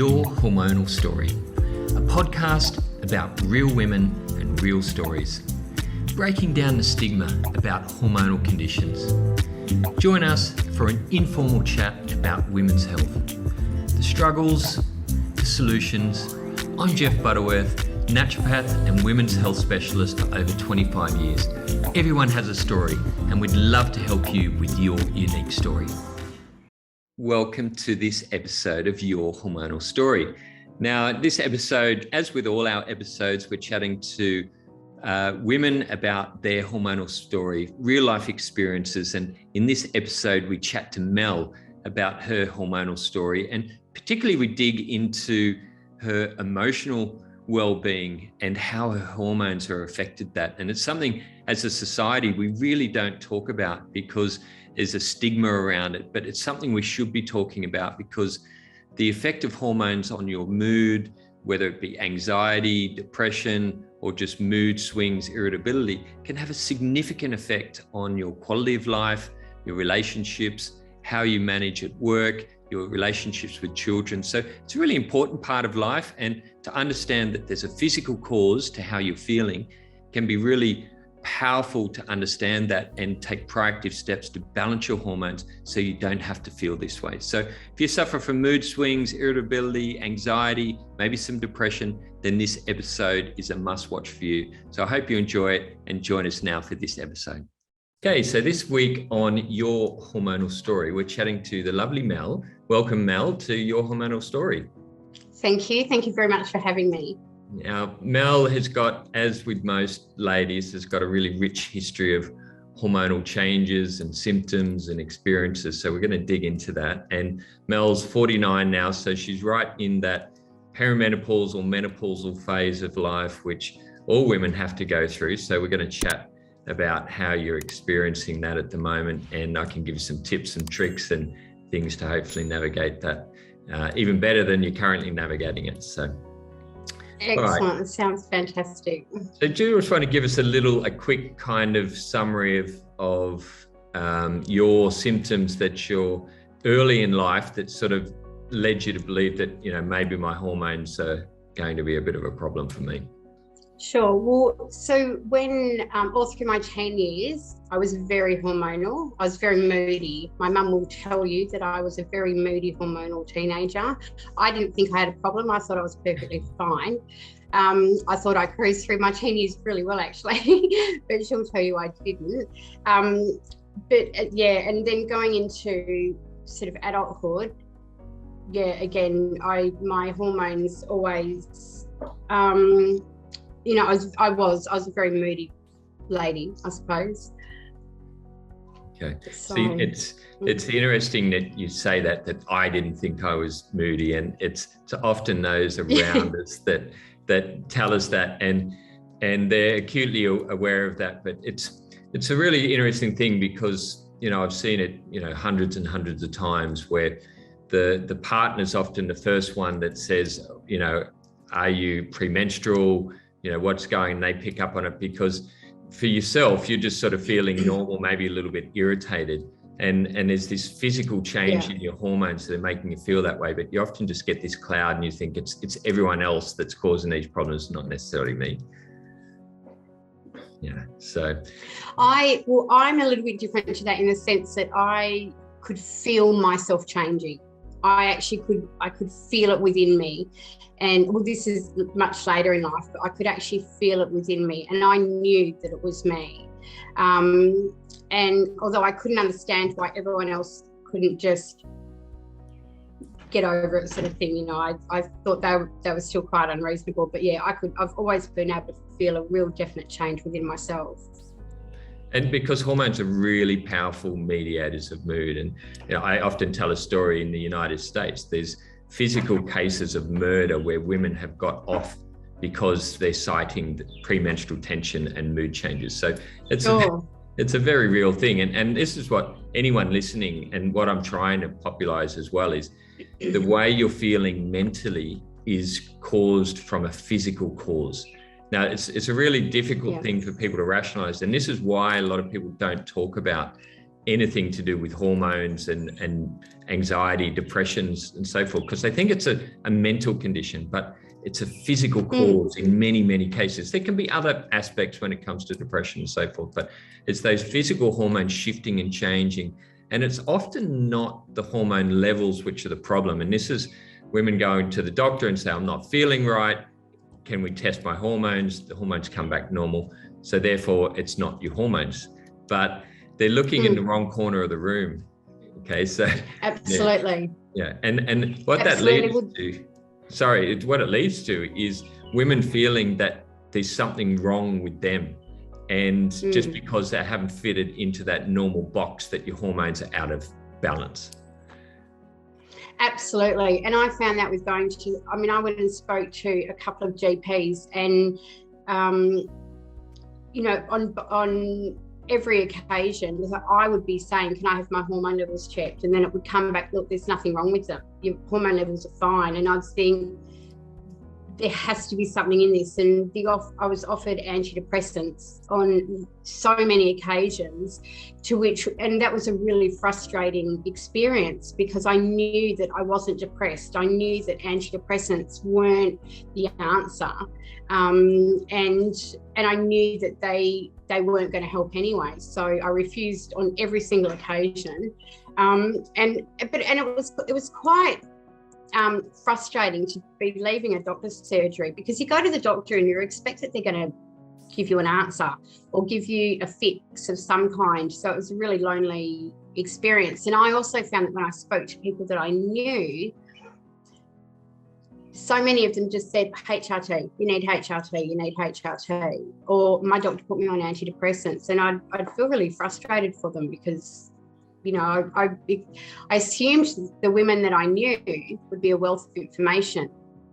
Your Hormonal Story, a podcast about real women and real stories, breaking down the stigma about hormonal conditions. Join us for an informal chat about women's health, the struggles, the solutions. I'm Jeff Butterworth, naturopath and women's health specialist for over 25 years. Everyone has a story, and we'd love to help you with your unique story. Welcome to this episode of Your Hormonal Story. Now, this episode, as with all our episodes, we're chatting to women about their hormonal story, real life experiences. And in this episode, we chat to Mel about her hormonal story. And particularly we dig into her emotional well-being and how her hormones are affected that. And it's something as a society we really don't talk about because there's a stigma around it, but it's something we should be talking about because the effect of hormones on your mood, whether it be anxiety, depression, or just mood swings, irritability, can have a significant effect on your quality of life, your relationships, how you manage at work, your relationships with children. So it's a really important part of life, and to understand that there's a physical cause to how you're feeling can be really powerful to understand that and take proactive steps to balance your hormones so you don't have to feel this way. So if you suffer from mood swings, irritability, anxiety, maybe some depression, then this episode is a must watch for you. So I hope you enjoy it and join us now for this episode. Okay, so this week on Your Hormonal Story, we're chatting to the lovely Mel. Welcome, Mel, to Your Hormonal Story. Thank you. Thank you very much for having me. Now, Mel has got, as with most ladies, has got a really rich history of hormonal changes and symptoms and experiences. So we're going to dig into that. And Mel's 49 now, so she's right in that perimenopause or menopausal phase of life, which all women have to go through. So we're going to chat about how you're experiencing that at the moment. And I can give you some tips and tricks and things to hopefully navigate that even better than you're currently navigating it. So. Excellent. Right. It sounds fantastic. So do you just want to give us a quick kind of summary of your symptoms that you're early in life that sort of led you to believe that, you know, maybe my hormones are going to be a bit of a problem for me? Sure. Well, so when all through my teen years, I was very hormonal. I was very moody. My mum will tell you that I was a very moody hormonal teenager. I didn't think I had a problem. I thought I was perfectly fine. I thought I cruised through my teen years really well, actually, but she'll tell you I didn't. And then going into sort of adulthood, again, my hormones always. I was a very moody lady, I suppose. Okay. So it's interesting that you say that I didn't think I was moody, and it's often those around us that tell us that, and they're acutely aware of that. But it's a really interesting thing because, you know, I've seen it, you know, hundreds and hundreds of times where the partner's often the first one that says, you know, are you premenstrual? You know, what's going, and they pick up on it because for yourself, you're just sort of feeling normal, maybe a little bit irritated. And there's this physical change in your hormones that are making you feel that way. But you often just get this cloud and you think it's everyone else that's causing these problems, not necessarily me. Yeah. So I'm a little bit different to that in the sense that I could feel myself changing. I could feel it within me. And well, this is much later in life, but I could actually feel it within me, and I knew that it was me. And although I couldn't understand why everyone else couldn't just get over it, sort of thing, you know, I thought that was still quite unreasonable. But yeah, I've always been able to feel a real definite change within myself. And because hormones are really powerful mediators of mood, and you know, I often tell a story in the United States. There's physical cases of murder where women have got off because they're citing premenstrual tension and mood changes. So it's a very real thing. And this is what anyone listening, and what I'm trying to popularize as well, is the way you're feeling mentally is caused from a physical cause. Now, it's a really difficult thing for people to rationalize. And this is why a lot of people don't talk about anything to do with hormones and anxiety, depressions, and so forth, because they think it's a mental condition, but it's a physical cause in many, many cases. There can be other aspects when it comes to depression and so forth, but it's those physical hormones shifting and changing. And it's often not the hormone levels which are the problem. And this is women going to the doctor and say, I'm not feeling right. Can we test my hormones? The hormones come back normal. So therefore, it's not your hormones. But they're looking in the wrong corner of the room. Okay, so absolutely. Yeah. And what Absolutely. that leads to, what it leads to is women feeling that there's something wrong with them. And just because they haven't fitted into that normal box that your hormones are out of balance. Absolutely. And I found that with I went and spoke to a couple of GPs, and, on every occasion, I would be saying, can I have my hormone levels checked? And then it would come back, look, there's nothing wrong with them. Your hormone levels are fine. And I'd think there has to be something in this. And I was offered antidepressants on so many occasions, and that was a really frustrating experience, because I knew that I wasn't depressed. I knew that antidepressants weren't the answer. And I knew that they weren't going to help anyway. So I refused on every single occasion. And it was quite frustrating to be leaving a doctor's surgery, because you go to the doctor and you're expected they're going to give you an answer or give you a fix of some kind. So it was a really lonely experience. And I also found that when I spoke to people that I knew, so many of them just said, HRT, you need HRT, you need HRT, or my doctor put me on antidepressants. And I'd feel really frustrated for them, because I assumed the women that I knew would be a wealth of information,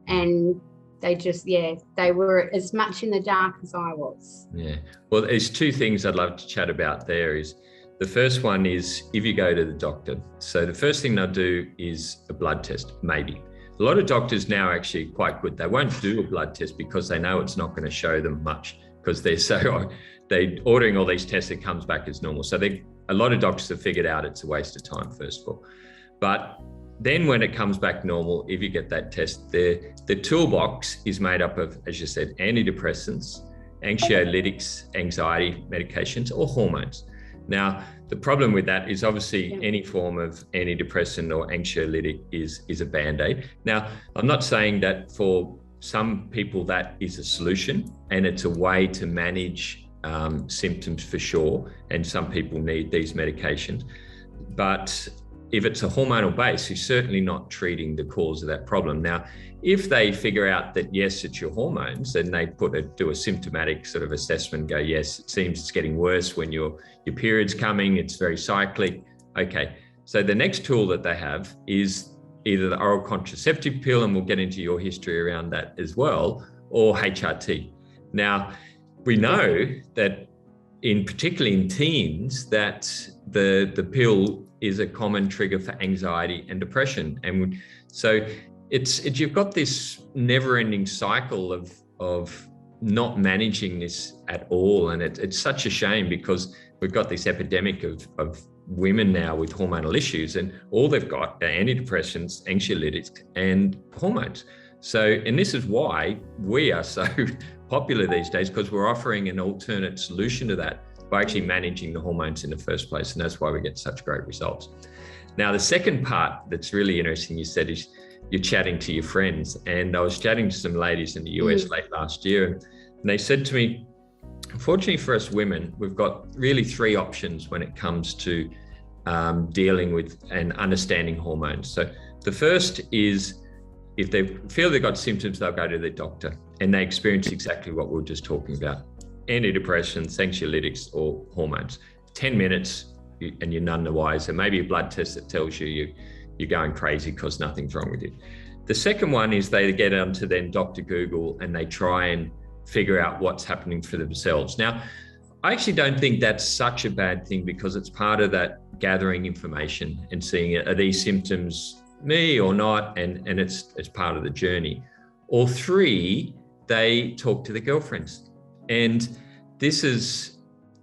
and they were as much in the dark as I was. Yeah. Well, there's two things I'd love to chat about there. Is the first one is if you go to the doctor. So the first thing they'll do is a blood test, maybe. A lot of doctors now are actually quite good. They won't do a blood test because they know it's not going to show them much, because they're ordering all these tests that comes back as normal. So a lot of doctors have figured out it's a waste of time, first of all. But then when it comes back normal, if you get that test, the toolbox is made up of, as you said, antidepressants, anxiolytics, anxiety medications, or hormones. Now, the problem with that is obviously any form of antidepressant or anxiolytic is a Band-Aid. Now, I'm not saying that for some people that is a solution, and it's a way to manage symptoms for sure, and some people need these medications. But if it's a hormonal base, you're certainly not treating the cause of that problem. Now, if they figure out that, yes, it's your hormones, and they do a symptomatic sort of assessment, go, yes, it seems it's getting worse when your period's coming, it's very cyclic. Okay, so the next tool that they have is either the oral contraceptive pill, and we'll get into your history around that as well, or HRT. Now, we know that particularly in teens, that the pill is a common trigger for anxiety and depression. And so you've got this never-ending cycle of not managing this at all. And it's such a shame, because we've got this epidemic of women now with hormonal issues, and all they've got are antidepressants, anxiolytics, and hormones. So, and this is why we are so popular these days, because we're offering an alternate solution to that by actually managing the hormones in the first place. And that's why we get such great results. Now, the second part that's really interesting, you said, is you're chatting to your friends. And I was chatting to some ladies in the US late last year, and they said to me, unfortunately for us women, we've got really three options when it comes to dealing with and understanding hormones. So the first is, if they feel they've got symptoms, they'll go to their doctor, and they experience exactly what we were just talking about: antidepressants, anxiolytics, or hormones. 10 minutes and you're none the wiser. Maybe a blood test that tells you're going crazy because nothing's wrong with you. The second one is they get onto then Dr. Google, and they try and figure out what's happening for themselves. Now, I actually don't think that's such a bad thing, because it's part of that gathering information and seeing, are these symptoms me or not, and it's part of the journey. Or three, they talk to their girlfriends. And this is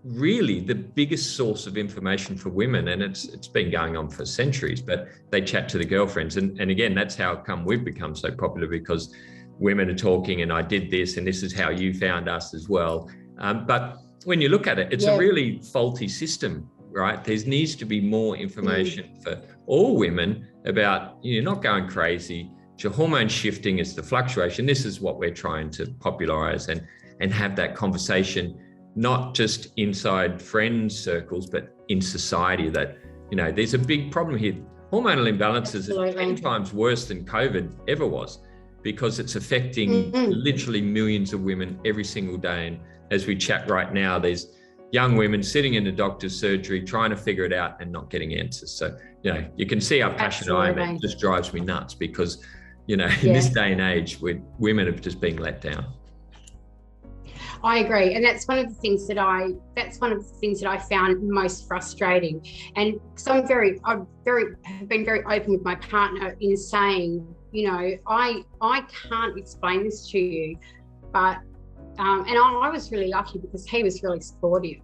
really the biggest source of information for women, and it's been going on for centuries, but they chat to the girlfriends. And again, that's how come we've become so popular, because women are talking, and I did this, and this is how you found us as well. But when you look at it, it's a really faulty system, right? There needs to be more information for all women about, not going crazy. Your hormone shifting is the fluctuation. This is what we're trying to popularize and have that conversation, not just inside friends circles, but in society, that, there's a big problem here. Hormonal imbalances are 10 times worse than COVID ever was, because it's affecting literally millions of women every single day. And as we chat right now, there's young women sitting in the doctor's surgery trying to figure it out and not getting answers. So, you can see how passionate I am. It just drives me nuts, because, in this day and age, women have just been let down. I agree, and that's one of the things that I found most frustrating. And so I've been very open with my partner in saying, I can't explain this to you, but and I was really lucky because he was really supportive.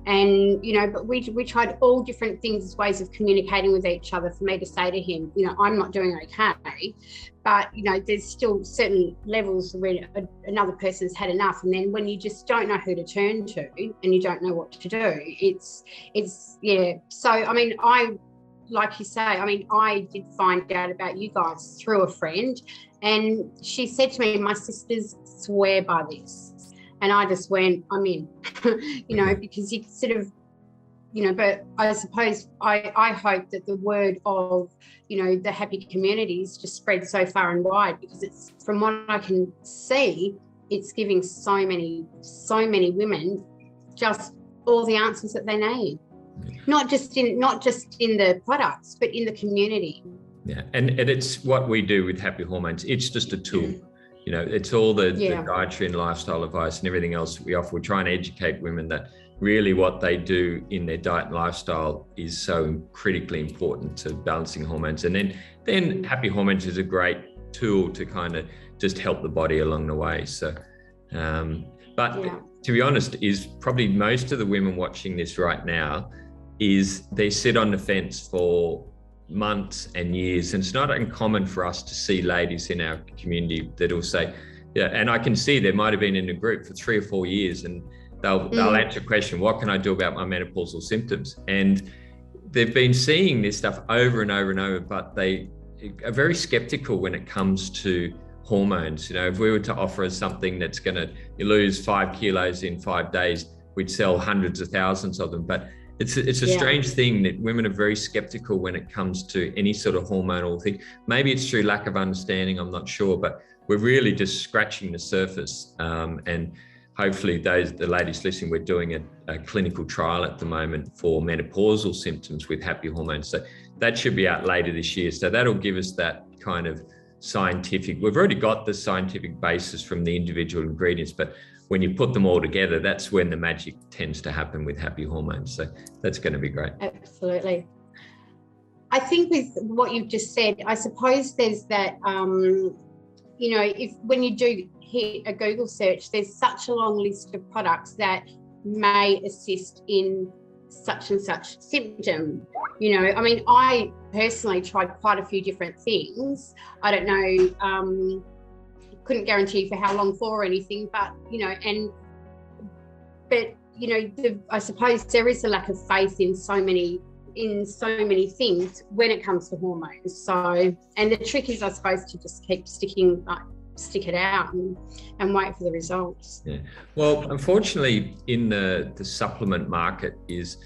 And, but we tried all different things as ways of communicating with each other for me to say to him, I'm not doing okay, but, there's still certain levels where another person's had enough. And then when you just don't know who to turn to and you don't know what to do, it's. So, like you say, I did find out about you guys through a friend, and she said to me, my sisters swear by this. And I just went, I'm in, because you sort of, but I suppose I hope that the word of, the happy communities just spreads so far and wide, because it's, from what I can see, it's giving so many women just all the answers that they need. Not just in the products, but in the community. Yeah, and it's what we do with Happy Hormones. It's just a tool. It's all the dietary and lifestyle advice and everything else we offer. We're trying to educate women that really what they do in their diet and lifestyle is so critically important to balancing hormones. And then Happy Hormones is a great tool to kind of just help the body along the way. So, to be honest, is probably most of the women watching this right now is they sit on the fence for months and years. And it's not uncommon for us to see ladies in our community that will say, and I can see there might have been in a group for 3 or 4 years, and they'll answer a question, what can I do about my menopausal symptoms? And they've been seeing this stuff over and over and over, but they are very skeptical when it comes to hormones. If we were to offer something that's going to lose 5 kilos in 5 days, we'd sell hundreds of thousands of them. But it's a strange thing that women are very skeptical when it comes to any sort of hormonal thing. Maybe it's through lack of understanding, I'm not sure, but we're really just scratching the surface. And hopefully the ladies listening, we're doing a clinical trial at the moment for menopausal symptoms with Happy Hormones. So that should be out later this year. So that'll give us that kind of we've already got the scientific basis from the individual ingredients, but when you put them all together, that's when the magic tends to happen with Happy Hormones. So that's going to be great. Absolutely. I think with what you've just said, I suppose there's that, when you do hit a Google search, there's such a long list of products that may assist in such and such symptom. I personally tried quite a few different things. I don't know, couldn't guarantee for how long for or anything, but I suppose there is a lack of faith in so many things when it comes to hormones. So, and the trick is, I suppose, to just keep stick it out and wait for the results. Yeah. Well, unfortunately, in the supplement market is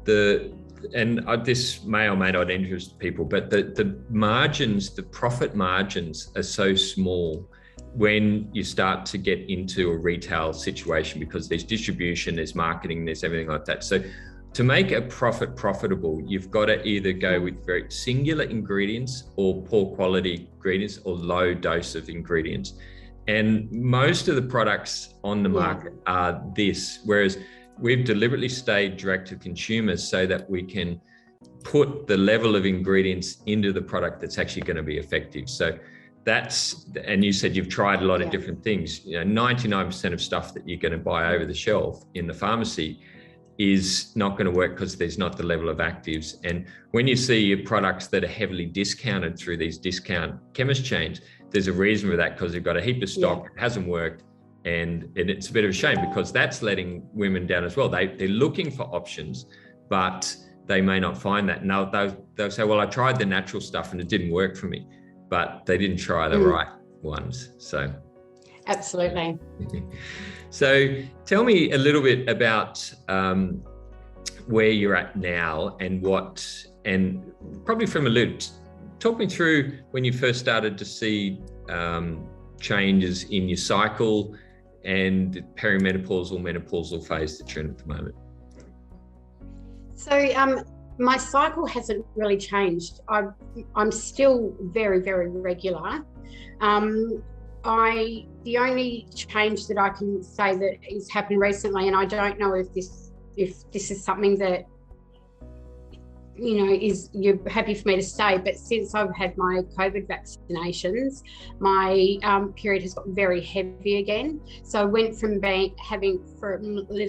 this may or may not interest people, but the margins, the profit margins are so small when you start to get into a retail situation, because there's distribution, there's marketing, there's everything like that. So to make a profit profitable, you've got to either go with very singular ingredients or poor quality ingredients or low dose of ingredients. And most of the products on the market are this, whereas we've deliberately stayed direct to consumers so that we can put the level of ingredients into the product that's actually going to be effective. So and you said you've tried a lot of different things. 99% of stuff that you're going to buy over the shelf in the pharmacy is not going to work because there's not the level of actives. And when you see products that are heavily discounted through these discount chemist chains, there's a reason for that, because they've got a heap of stock, it hasn't worked. And it's a bit of a shame, because that's letting women down as well. They're looking for options, but they may not find that. Now they'll say, well, I tried the natural stuff and it didn't work for me, but they didn't try the right ones. So absolutely. So tell me a little bit about where you're at now, and probably from a little, talk me through when you first started to see changes in your cycle and the perimenopause or menopausal phase that you're in at the moment. So my cycle hasn't really changed. I'm still very, very regular. The only change that I can say that has happened recently, and I don't know if this is something that, you know, is you're happy for me to say, but since I've had my COVID vaccinations, my period has got very heavy again. So I went from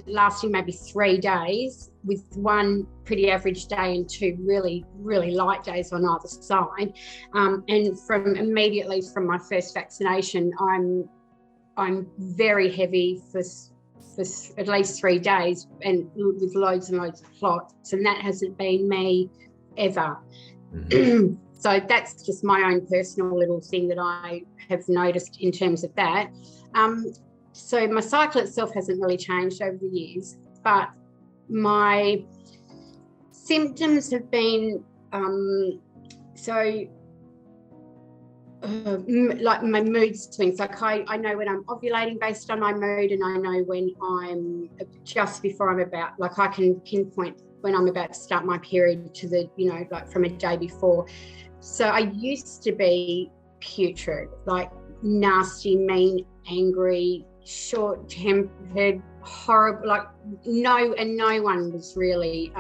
lasting maybe 3 days, with one pretty average day and 2 really, really light days on either side. And from immediately from my first vaccination, I'm very heavy for at least 3 days, and with loads and loads of clots, and that hasn't been me ever. So that's just my own personal little thing that I have noticed in terms of that. So my cycle itself hasn't really changed over the years, but my symptoms have been like my mood swings. Like I know when I'm ovulating based on my mood, and I know when I'm just before I'm about, like I can pinpoint when I'm about to start my period to the, you know, like from a day before. So I used to be putrid, like nasty, mean, angry, short-tempered, horrible, like no one was really,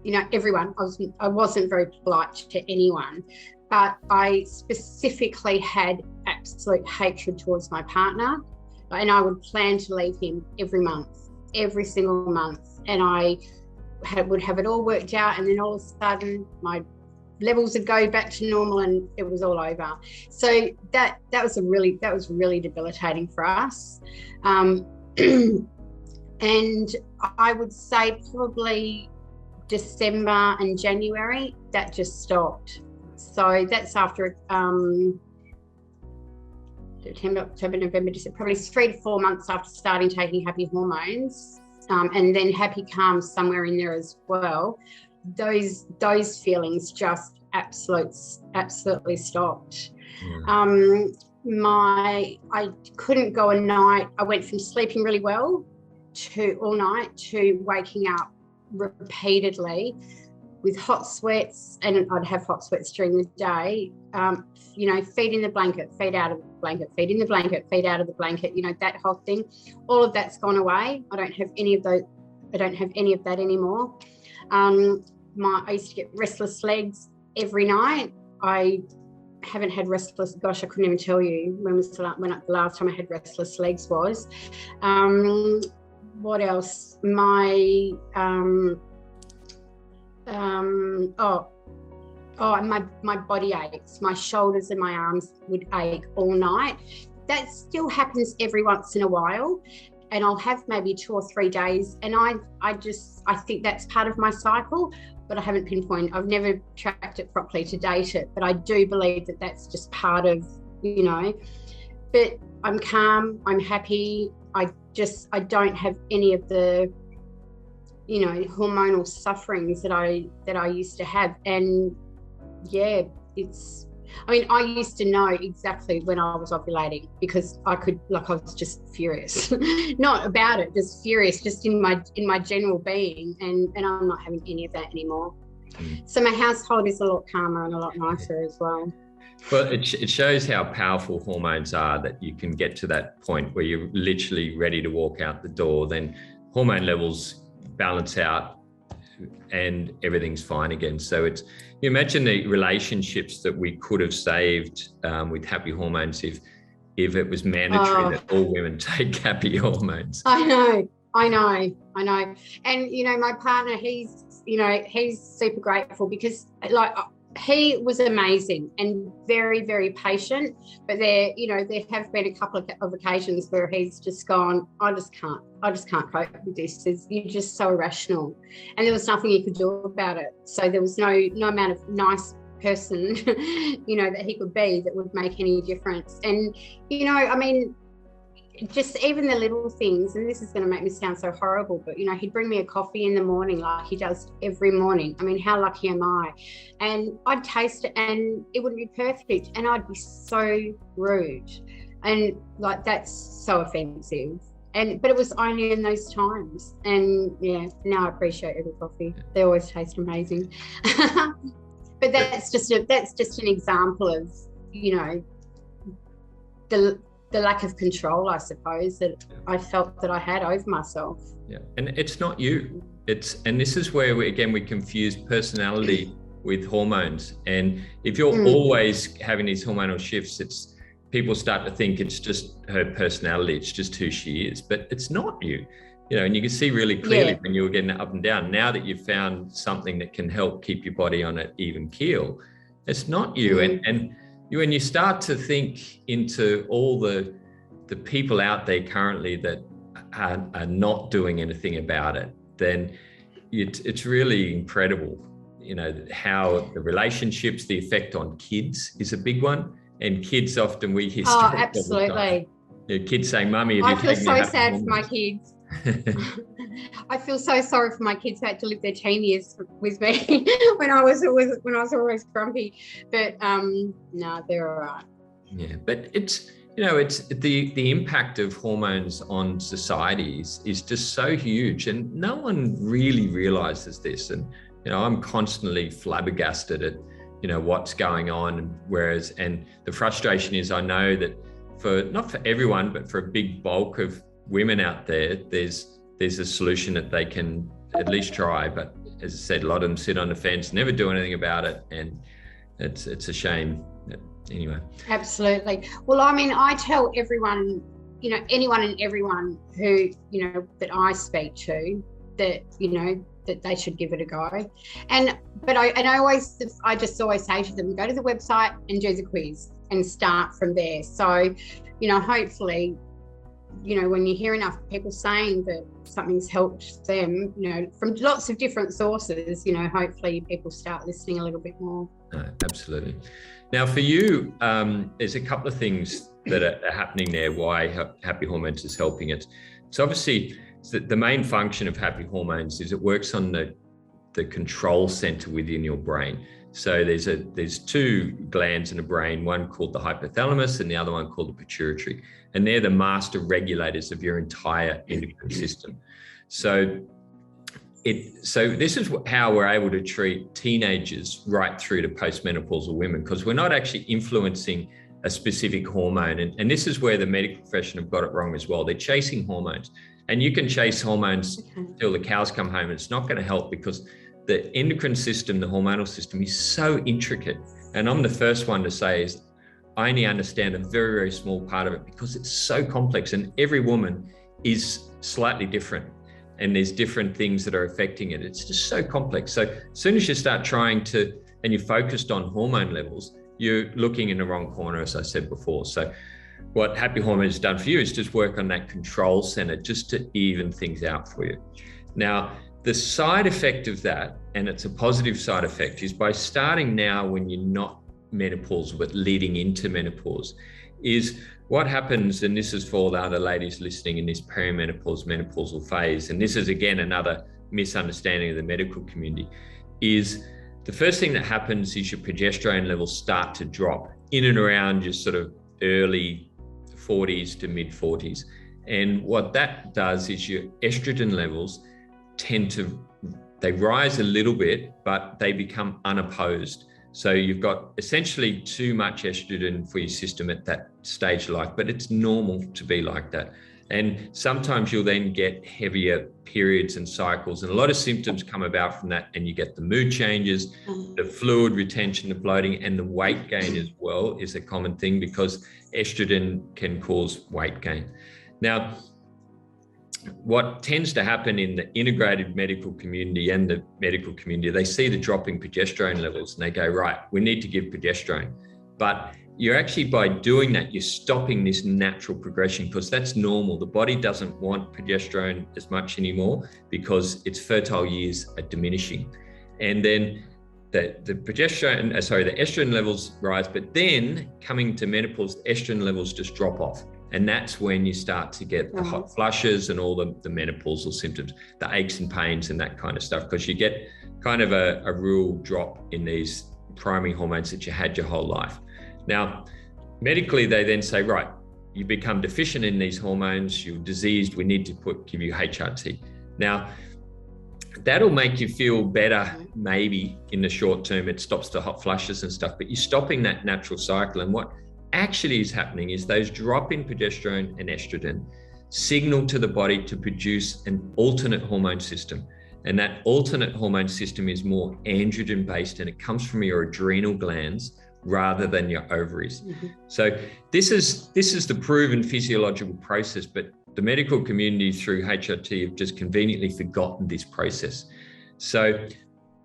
you know, everyone, I wasn't very polite to anyone. But I specifically had absolute hatred towards my partner, and I would plan to leave him every single month. And I would have it all worked out, and then all of a sudden my levels would go back to normal and it was all over. So that was really debilitating for us. And I would say probably December and January, that just stopped. So that's after September, October, November, December, probably 3 to 4 months after starting taking happy hormones, and then happy calms somewhere in there as well. Those feelings just absolutely stopped. I couldn't go a night. I went from sleeping really well all night to waking up repeatedly with hot sweats, and I'd have hot sweats during the day, you know, feet in the blanket, feet out of the blanket, feet in the blanket, feet out of the blanket, you know, that whole thing. All of that's gone away. I don't have any of that anymore. I used to get restless legs every night. I haven't had restless, gosh, I couldn't even tell you when the last time I had restless legs was. What else? My body aches. My shoulders and my arms would ache all night. That still happens every once in a while, and I'll have maybe 2 or 3 days, and I think that's part of my cycle, but I haven't pinpointed. I've never tracked it properly to date it, but I do believe that that's just part of, you know. But I'm calm, I'm happy. I don't have any of the, you know, hormonal sufferings that I used to have. And yeah, I used to know exactly when I was ovulating, because I was just furious, not about it, just furious, just in my general being, and I'm not having any of that anymore. So my household is a lot calmer and a lot nicer as well. Well, it shows how powerful hormones are, that you can get to that point where you're literally ready to walk out the door, then hormone levels balance out and everything's fine again. So you imagine the relationships that we could have saved with happy hormones if it was mandatory that all women take happy hormones. I I know. And, my partner, he's super grateful because he was amazing and very, very patient, but there have been a couple of occasions where he's just gone, I just can't cope with this. You're just so irrational. And there was nothing he could do about it. So there was no amount of nice person, that he could be that would make any difference. And, just even the little things, and this is going to make me sound so horrible, but he'd bring me a coffee in the morning like he does every morning. I mean, how lucky am I? And I'd taste it and it wouldn't be perfect, and I'd be so rude, and that's so offensive. But it was only in those times. And now I appreciate every coffee. They always taste amazing. But that's just an example of the lack of control, I suppose, that I felt that I had over myself. Yeah, and it's not you. And this is where we confuse personality with hormones. And if you're always having these hormonal shifts, people start to think it's just her personality, it's just who she is, but it's not you. And you can see really clearly when you were getting up and down. Now that you've found something that can help keep your body on an even keel, it's not you. And when you start to think into all the people out there currently that are not doing anything about it, then it's really incredible, how the relationships, the effect on kids is a big one. And kids often, we hear stories. Oh, absolutely. Kids saying, "Mummy, I feel so sad for my kids." I feel so sorry for my kids who had to live their teen years with me when I was always grumpy. But no, they're all right. Yeah, but it's the impact of hormones on societies is just so huge, and no one really realizes this. And I'm constantly flabbergasted at what's going on. And the frustration is, I know that not for everyone, but for a big bulk of women out there, there's a solution that they can at least try. But as I said, a lot of them sit on the fence, never do anything about it, and it's a shame. Anyway. Absolutely. Well, I mean, I tell everyone, anyone and everyone who that I speak to, that that they should give it a go. I just always say to them, go to the website and do the quiz and start from there. So, hopefully, when you hear enough people saying that something's helped them, from lots of different sources, hopefully people start listening a little bit more. Absolutely. Now, for you, there's a couple of things that are happening there, why Happy Hormones is helping it. So obviously, the main function of Happy Hormones is it works on the control center within your brain. So there's two glands in the brain, one called the hypothalamus and the other one called the pituitary. And they're the master regulators of your entire endocrine system. So this is how we're able to treat teenagers right through to postmenopausal women, because we're not actually influencing a specific hormone. And this is where the medical profession have got it wrong as well. They're chasing hormones. And you can chase hormones till the cows come home. And it's not going to help, because the endocrine system, the hormonal system, is so intricate. And I'm the first one to say is I only understand a very, very small part of it, because it's so complex, and every woman is slightly different. And there's different things that are affecting it. It's just so complex. So as soon as you start trying to, and you're focused on hormone levels, you're looking in the wrong corner, as I said before. So what Happy Hormones has done for you is just work on that control center, just to even things out for you. Now, the side effect of that, and it's a positive side effect, is by starting now when you're not menopausal, but leading into menopause, is what happens, and this is for all the other ladies listening in this perimenopause, menopausal phase, and this is again another misunderstanding of the medical community, is the first thing that happens is your progesterone levels start to drop in and around your sort of early 40s to mid 40s. And what that does is your estrogen levels they rise a little bit, but they become unopposed. So you've got essentially too much estrogen for your system at that stage of life, but it's normal to be like that. And sometimes you'll then get heavier periods and cycles, and a lot of symptoms come about from that. And you get the mood changes, the fluid retention, the bloating, and the weight gain as well is a common thing, because estrogen can cause weight gain. Now, what tends to happen in the integrated medical community and the medical community, they see the drop in progesterone levels and they go, right, we need to give progesterone. But you're actually, by doing that, you're stopping this natural progression, because that's normal. The body doesn't want progesterone as much anymore because its fertile years are diminishing. And then the estrogen levels rise, but then coming to menopause, the estrogen levels just drop off. And that's when you start to get the hot flushes and all the menopausal symptoms, the aches and pains and that kind of stuff, because you get kind of a real drop in these primary hormones that you had your whole life. Now, medically, they then say, right, you become deficient in these hormones, you're diseased, we need to give you HRT. Now, that'll make you feel better, maybe in the short term. It stops the hot flushes and stuff, but you're stopping that natural cycle. And what actually is happening is those drop in progesterone and estrogen signal to the body to produce an alternate hormone system. And that alternate hormone system is more androgen based, and it comes from your adrenal glands rather than your ovaries. So this is the proven physiological process, but the medical community through HRT have just conveniently forgotten this process. So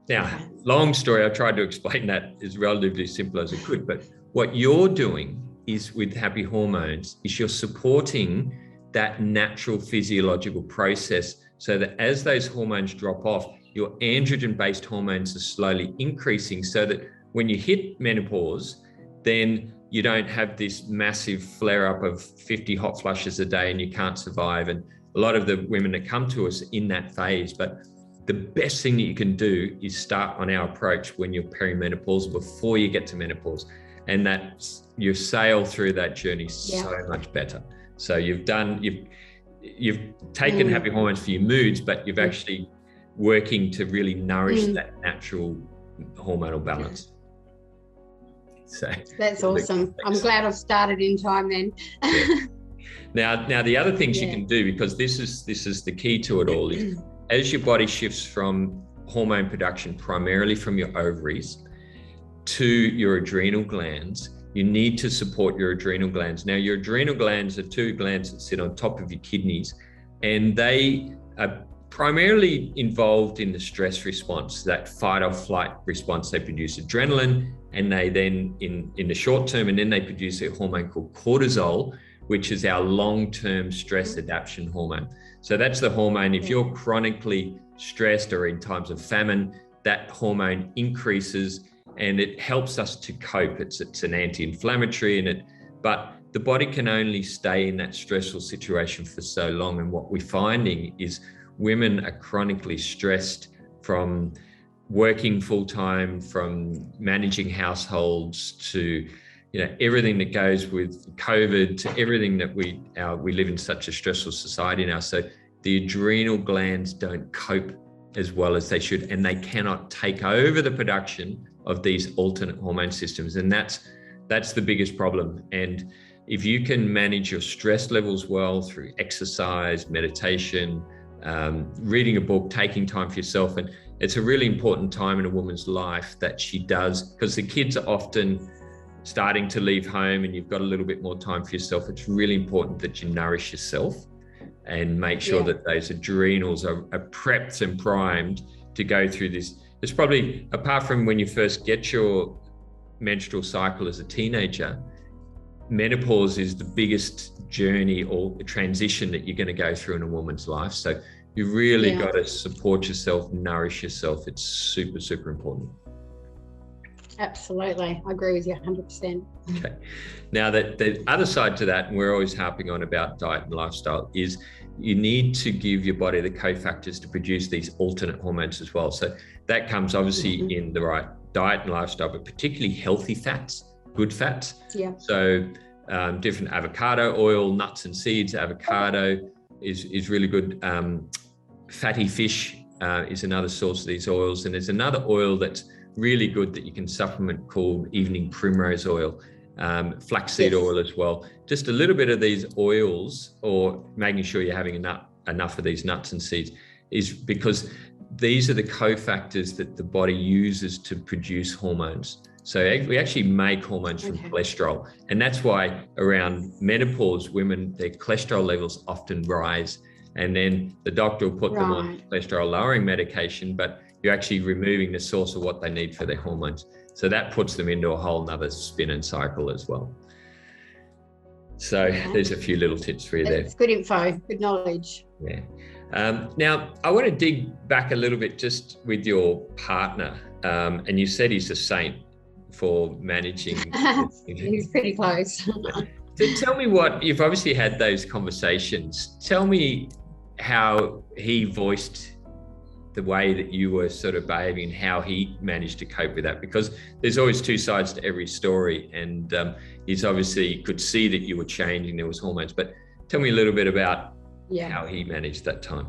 now, long story, I tried to explain that as relatively simple as I could, but what you're doing is, with Happy Hormones, is you're supporting that natural physiological process, so that as those hormones drop off, your androgen-based hormones are slowly increasing, so that when you hit menopause, then you don't have this massive flare-up of 50 hot flushes a day and you can't survive. And a lot of the women that come to us are in that phase. But the best thing that you can do is start on our approach when you're perimenopausal, before you get to menopause. And that's, you sail through that journey so much better. So you've taken Happy Hormones for your moods, but you've actually working to really nourish that natural hormonal balance. So that's awesome. I'm glad I've started in time then. Now the other things you can do, because this is the key to it all, is as your body shifts from hormone production primarily from your ovaries to your adrenal glands, you need to support your adrenal glands. Now, your adrenal glands are two glands that sit on top of your kidneys, and they are primarily involved in the stress response, that fight or flight response. They produce adrenaline, and they then, in the short term, and then they produce a hormone called cortisol, which is our long-term stress adaptation hormone. So that's the hormone, if you're chronically stressed or in times of famine, that hormone increases and it helps us to cope. It's an anti-inflammatory, but the body can only stay in that stressful situation for so long. And what we're finding is women are chronically stressed from working full-time, from managing households, to everything that goes with COVID, to everything that we live in such a stressful society now. So the adrenal glands don't cope as well as they should, and they cannot take over the production of these alternate hormone systems. And that's the biggest problem. And if you can manage your stress levels well through exercise, meditation, reading a book, taking time for yourself, and it's a really important time in a woman's life that she does, because the kids are often starting to leave home and you've got a little bit more time for yourself. It's really important that you nourish yourself and make sure that those adrenals are prepped and primed to go through this. It's probably, apart from when you first get your menstrual cycle as a teenager, menopause is the biggest journey or transition that you're going to go through in a woman's life. So you really got to support yourself, nourish yourself. It's super, super important. Absolutely. I agree with you 100%. Okay. Now, the other side to that, and we're always harping on about diet and lifestyle, is you need to give your body the cofactors to produce these alternate hormones as well. So that comes obviously in the right diet and lifestyle, but particularly healthy fats, good fats. Yeah. So different avocado oil, nuts and seeds. Avocado is really good. Fatty fish is another source of these oils. And there's another oil that's really good that you can supplement called evening primrose oil, flaxseed oil as well. Just a little bit of these oils, or making sure you're having enough of these nuts and seeds, is because these are the cofactors that the body uses to produce hormones. So we actually make hormones from cholesterol. And that's why around menopause, women, their cholesterol levels often rise. and then the doctor will put them on cholesterol lowering medication, but you're actually removing the source of what they need for their hormones. So that puts them into a whole nother spin and cycle as well. So there's a few little tips for you there. It's good info, good knowledge. Yeah. Now, I want to dig back a little bit just with your partner. And you said he's a saint for managing. He's pretty close. So tell me what, you've obviously had those conversations. Tell me how he voiced the way that you were sort of behaving and how he managed to cope with that, because there's always two sides to every story, and he's obviously could see that you were changing, there was hormones, but tell me a little bit about how he managed that time.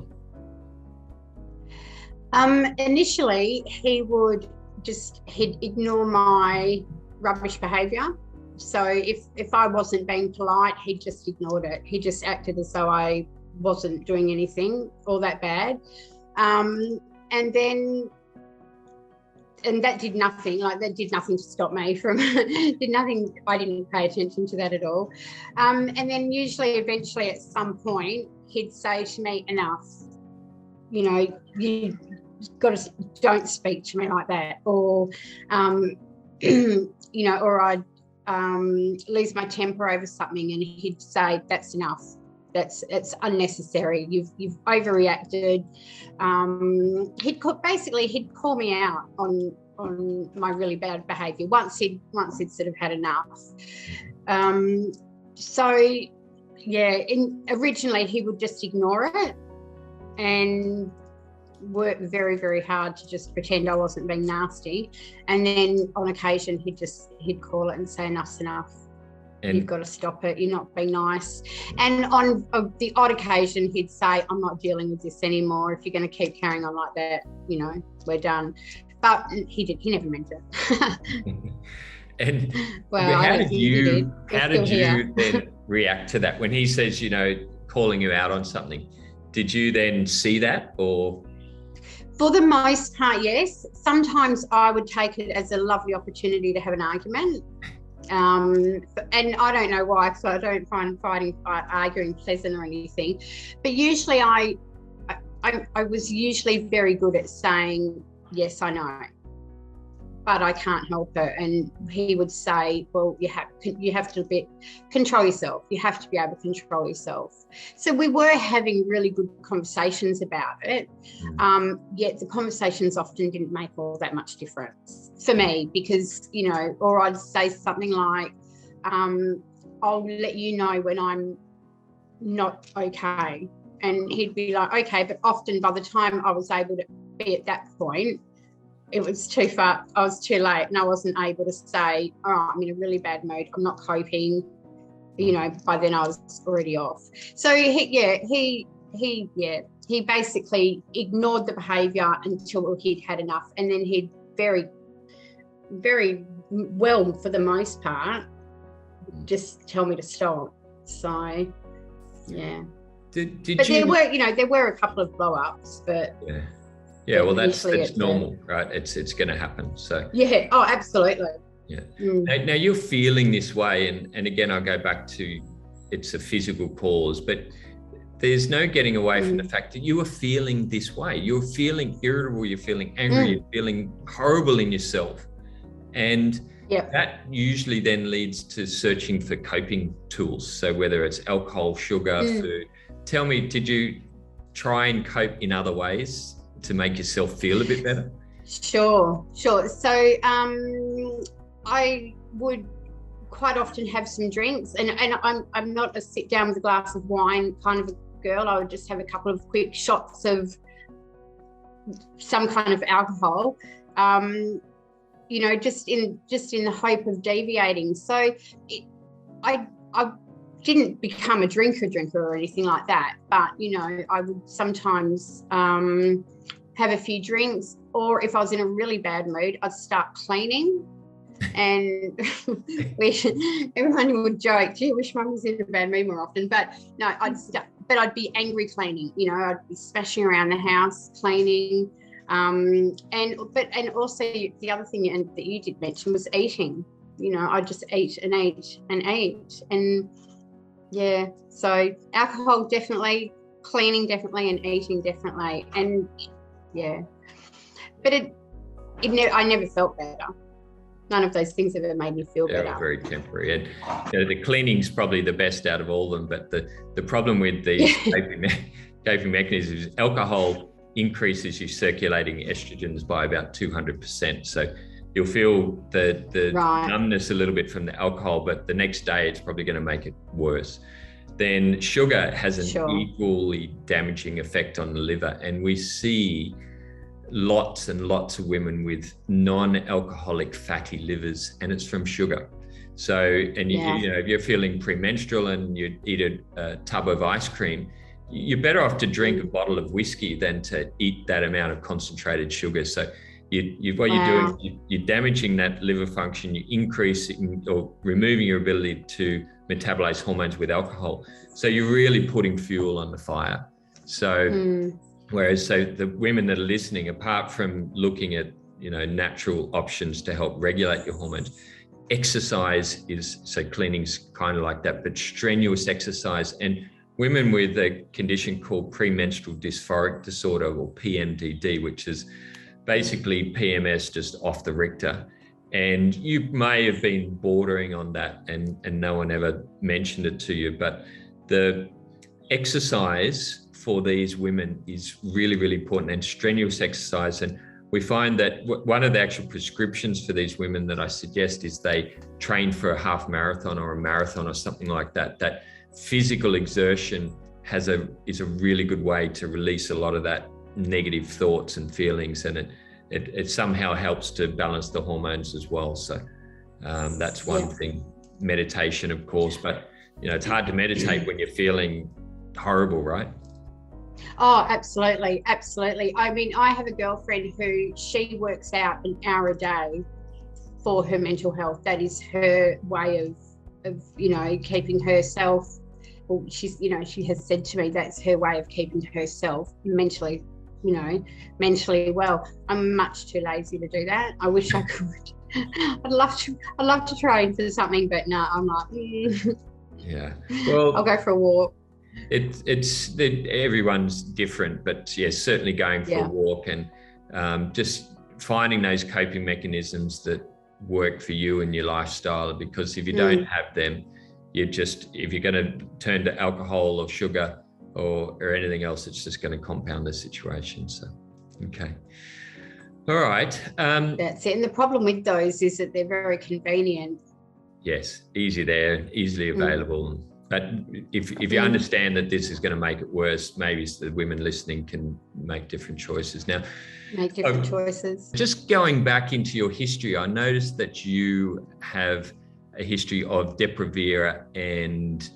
Initially he'd ignore my rubbish behaviour. So if I wasn't being polite, he just ignored it. He just acted as though I wasn't doing anything all that bad. And that did nothing. Like, that did nothing to stop me from did nothing. I didn't pay attention to that at all. And then eventually at some point he'd say to me, enough, you got to, don't speak to me like that, or or I'd lose my temper over something, and he'd say, that's enough. It's unnecessary. You've overreacted. He'd call me out on my really bad behaviour once he'd sort of had enough. Originally he would just ignore it and work very, very hard to just pretend I wasn't being nasty, and then on occasion he'd call it and say, enough's enough. And you've got to stop it. You're not being nice. And on the odd occasion, he'd say, I'm not dealing with this anymore. If you're going to keep carrying on like that, we're done. But he never meant it. And how did you then react to that? When he says, calling you out on something, did you then see that, or? For the most part, yes. Sometimes I would take it as a lovely opportunity to have an argument. And I don't know why, because I don't find arguing pleasant or anything. But usually I was usually very good at saying, yes, I know, but I can't help it. And he would say, well, you have to control yourself. You have to be able to control yourself. So we were having really good conversations about it. Yet the conversations often didn't make all that much difference for me, because, or I'd say something like, I'll let you know when I'm not okay. And he'd be like, okay, but often by the time I was able to be at that point, it was too far, I was too late, and I wasn't able to say, all right, I'm in a really bad mood, I'm not coping. By then I was already off. So he basically ignored the behaviour until he'd had enough, and then he'd very, very well, for the most part, just tell me to stop. So, yeah. There were a couple of blow-ups, but yeah. Well, that's normal, right? It's going to happen. So yeah. Oh, absolutely. Yeah. Now you're feeling this way, and again, I'll go back to, it's a physical cause, but there's no getting away from the fact that you are feeling this way. You're feeling irritable, you're feeling angry, you're feeling horrible in yourself. And that usually then leads to searching for coping tools. So whether it's alcohol, sugar, food. Tell me, did you try and cope in other ways to make yourself feel a bit better? Sure. So I would quite often have some drinks, and I'm not a sit down with a glass of wine kind of a girl. I would just have a couple of quick shots of some kind of alcohol, just in the hope of deviating. So I didn't become a drinker or anything like that, but I would sometimes have a few drinks, or if I was in a really bad mood, I'd start cleaning. And everyone would joke, gee, I wish Mum was in a bad mood more often. But no, I'd be angry cleaning. I'd be smashing around the house cleaning. And also the other thing that you did mention was eating. I'd just eat and eat and eat. And yeah, so alcohol definitely cleaning definitely and eating definitely. And yeah, but I never felt better. None of those things ever made me feel better. They were very temporary. And the cleaning's probably the best out of all of them. But the problem with these coping mechanisms is alcohol increases your circulating estrogens by about 200%. So you'll feel the numbness a little bit from the alcohol, but the next day it's probably going to make it worse. Then sugar has an equally damaging effect on the liver. And we see lots and lots of women with non-alcoholic fatty livers, and it's from sugar. So, and you know, if you're feeling premenstrual and you eat a tub of ice cream, you're better off to drink a bottle of whiskey than to eat that amount of concentrated sugar. So what you're doing, you're damaging that liver function, you're increasing or removing your ability to metabolize hormones with alcohol. So you're really putting fuel on the fire. So whereas, so the women that are listening, apart from looking at, you know, natural options to help regulate your hormones, exercise is, so cleaning's kind of like that, but strenuous exercise. And women with a condition called premenstrual dysphoric disorder, or PMDD, which is basically PMS just off the Richter. And you may have been bordering on that and no one ever mentioned it to you, but the exercise for these women is really, really important, and strenuous exercise. And we find that one of the actual prescriptions for these women that I suggest is they train for a half marathon or a marathon or something like that. That physical exertion is a really good way to release a lot of that negative thoughts and feelings, and it somehow helps to balance the hormones as well. So that's one thing. Meditation, of course, but you know, it's hard to meditate when you're feeling horrible, right? Oh, absolutely. Absolutely. I mean, I have a girlfriend who, she works out an hour a day for her mental health. That is her way of, you know, keeping herself, well, she's, you know, she has said to me that's her way of keeping herself mentally, you know, mentally well. I'm much too lazy to do that. I wish I could. I'd love to train for something, but no, I'm like, yeah. Well, I'll go for a walk. Everyone's different, but yes, certainly going for a walk and just finding those coping mechanisms that work for you and your lifestyle. Because if you don't have them, if you're going to turn to alcohol or sugar or anything else, it's just going to compound the situation. So, okay. All right. That's it. And the problem with those is that they're very convenient. Yes, easy there, easily available. But if you understand that this is going to make it worse, maybe the women listening can make different choices. Now, choices. Just going back into your history, I noticed that you have a history of depo-provera and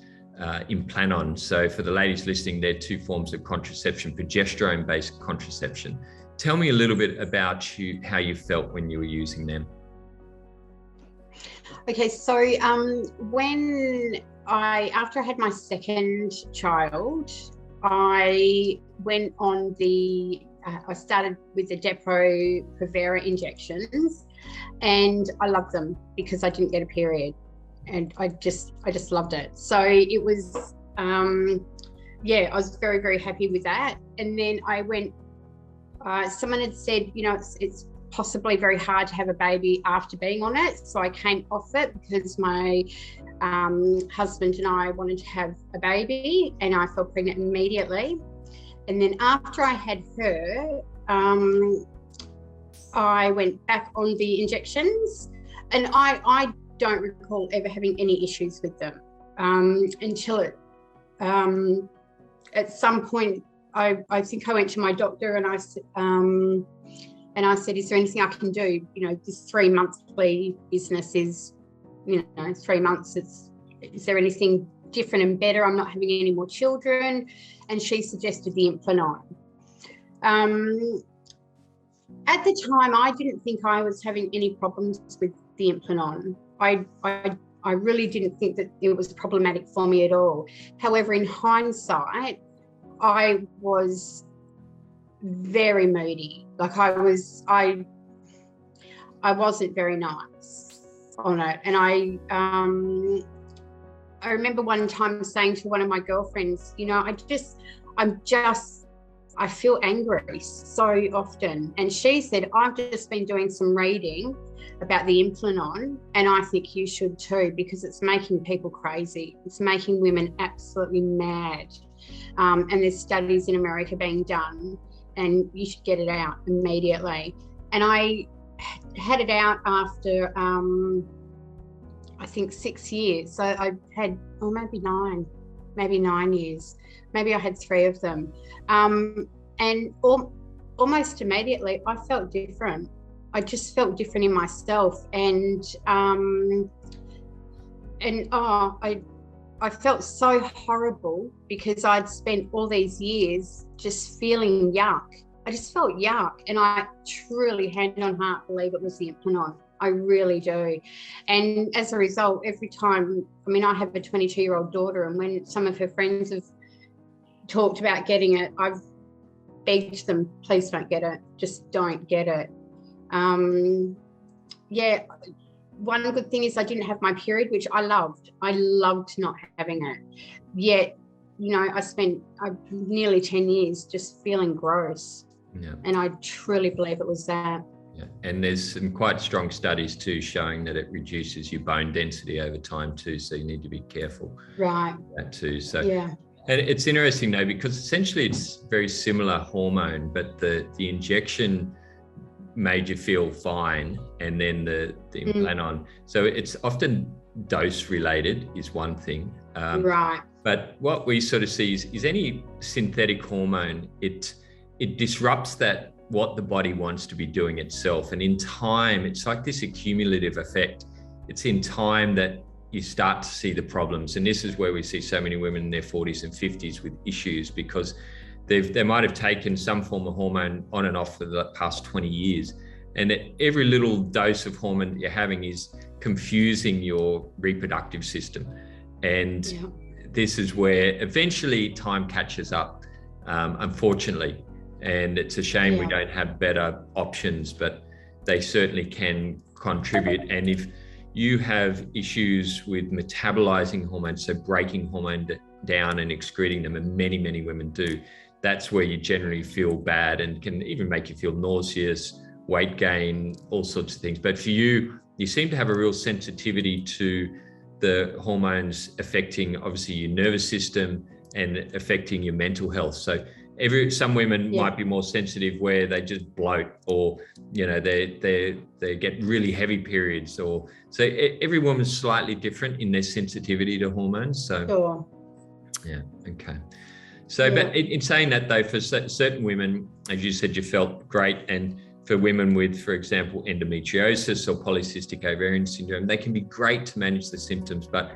Implanon. So for the ladies listening, they're two forms of contraception, progesterone-based contraception. Tell me a little bit about how you felt when you were using them. Okay, so after I had my second child, I went on I started with the depo-provera injections, and I loved them because I didn't get a period, and I just loved it. So it was, I was very, very happy with that. And then I went, someone had said, you know, it's possibly very hard to have a baby after being on it. So I came off it because my husband and I wanted to have a baby, and I fell pregnant immediately. And then after I had her, I went back on the injections, and I don't recall ever having any issues with them until at some point I think I went to my doctor and I said, is there anything I can do? You know, this 3 monthly business is, you know, 3 months. Is there anything different and better? I'm not having any more children. And she suggested the Implanon. At the time, I didn't think I was having any problems with the Implanon. I really didn't think that it was problematic for me at all. However, in hindsight, I was very moody. Like I wasn't very nice on it. And I remember one time saying to one of my girlfriends, you know, I feel angry so often. And she said, I've just been doing some reading about the Implanon, and I think you should too, because it's making people crazy. It's making women absolutely mad. And there's studies in America being done, and you should get it out immediately. And I had it out after, I think 6 years. So I had, or maybe 9 years. Maybe I had 3 of them. And almost immediately, I felt different. I just felt different in myself. And I felt so horrible because I'd spent all these years just feeling yuck. I just felt yuck. And I truly, hand on heart, believe it was the Implanon. I really do. And as a result, every time, I mean, I have a 22-year-old daughter, and when some of her friends have talked about getting it, I've begged them, please don't get it. Just don't get it. Yeah. One good thing is I didn't have my period, which I loved. I loved not having it. Yet, you know, I spent nearly 10 years just feeling gross. Yeah. And I truly believe it was that. Yeah. And there's some quite strong studies too showing that it reduces your bone density over time too. So you need to be careful. Right. That too. So yeah. And it's interesting though, because essentially it's very similar hormone, but the injection made you feel fine, and then the Implanon. So it's often dose related is one thing. Right. But what we sort of see is any synthetic hormone, it disrupts that, what the body wants to be doing itself. And in time, it's like this accumulative effect. It's in time that you start to see the problems. And this is where we see so many women in their 40s and 50s with issues, because they might have taken some form of hormone on and off for the past 20 years. And every little dose of hormone that you're having is confusing your reproductive system. And this is where eventually time catches up, unfortunately. And it's a shame we don't have better options, but they certainly can contribute. And if you have issues with metabolizing hormones, so breaking hormone down and excreting them, and many, many women do, that's where you generally feel bad and can even make you feel nauseous, weight gain, all sorts of things. But for you, you seem to have a real sensitivity to the hormones affecting obviously your nervous system and affecting your mental health. So some women might be more sensitive where they just bloat, or you know they get really heavy periods, or so every woman's slightly different in their sensitivity to hormones. So sure. Yeah, okay. So but in saying that though, for certain women, as you said, you felt great, and for women with, for example, endometriosis or polycystic ovarian syndrome, they can be great to manage the symptoms. But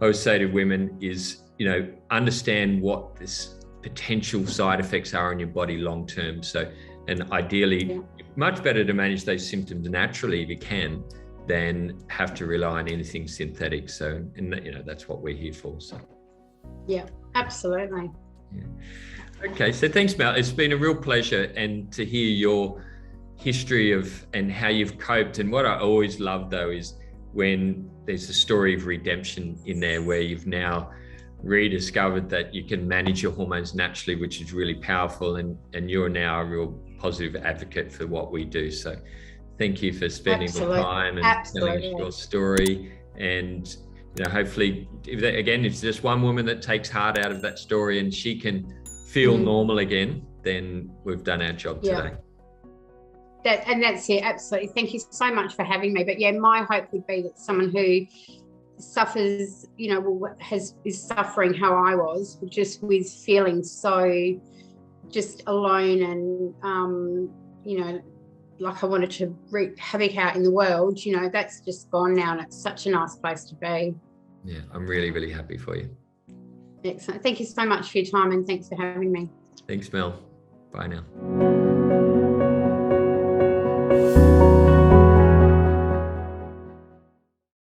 I would say to women is, you know, understand what this potential side effects are on your body long term. So, and ideally, much better to manage those symptoms naturally if you can, than have to rely on anything synthetic. So, and you know, that's what we're here for. So, yeah, absolutely. Yeah. Okay, so thanks, Mel. It's been a real pleasure, and to hear your history of and how you've coped. And what I always love though is when there's a story of redemption in there, where you've now rediscovered that you can manage your hormones naturally, which is really powerful, and you're now a real positive advocate for what we do. So thank you for spending the time and telling us your story. And you know, hopefully if it's just one woman that takes heart out of that story and she can feel normal again, then we've done our job today. That's it, absolutely. Thank you so much for having me. But yeah, my hope would be that someone who suffers, you know, is suffering how I was, just with feeling so just alone and, you know, like I wanted to wreak havoc out in the world, you know, that's just gone now, and it's such a nice place to be. Yeah, I'm really, really happy for you. Excellent. Thank you so much for your time, and thanks for having me. Thanks, Mel. Bye now.